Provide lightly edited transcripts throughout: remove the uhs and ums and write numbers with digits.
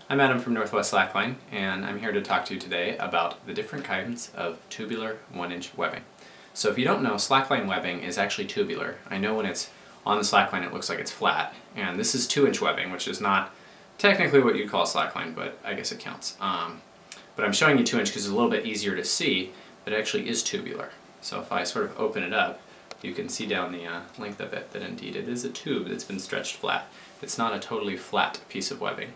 I'm Adam from Northwest Slackline, and I'm here to talk to you today about the different kinds of tubular 1-inch webbing. So if you don't know, slackline webbing is actually tubular. I know when it's on the slackline it looks like it's flat, and this is 2-inch webbing, which is not technically what you'd call a slackline, but I guess it counts. But I'm showing you 2-inch because it's a little bit easier to see that it actually is tubular. So if I sort of open it up, you can see down the length of it that indeed it is a tube that's been stretched flat. It's not a totally flat piece of webbing.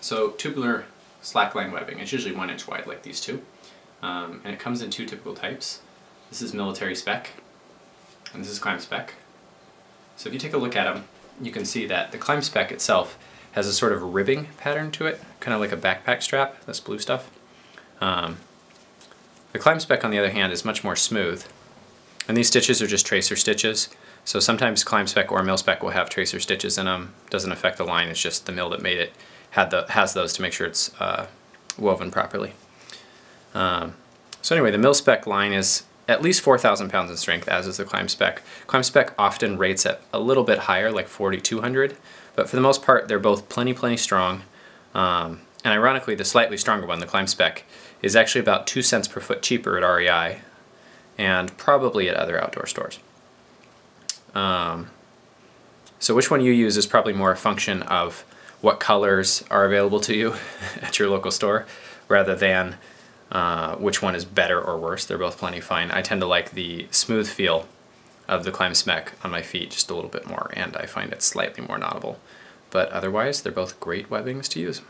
So tubular slackline webbing is usually 1 inch wide like these two, and it comes in two typical types. This is military spec, and this is climb spec. So if you take a look at them, you can see that the climb spec itself has a sort of ribbing pattern to it, kind of like a backpack strap, this blue stuff. The climb spec, on the other hand, is much more smooth, and these stitches are just tracer stitches. So sometimes climb spec or mil spec will have tracer stitches in them. Doesn't affect the line, it's just the mill that made it has those to make sure it's woven properly. So anyway, the mil spec line is at least 4,000 pounds in strength, as is the climb spec. Climb spec often rates at a little bit higher, like 4,200, but for the most part they're both plenty strong. And ironically, the slightly stronger one, the climb spec, is actually about 2 cents per foot cheaper at REI and probably at other outdoor stores. So which one you use is probably more a function of what colors are available to you at your local store, rather than which one is better or worse. They're both plenty fine. I tend to like the smooth feel of the climb spec on my feet just a little bit more, and I find it slightly more knotable. But otherwise, they're both great webbings to use.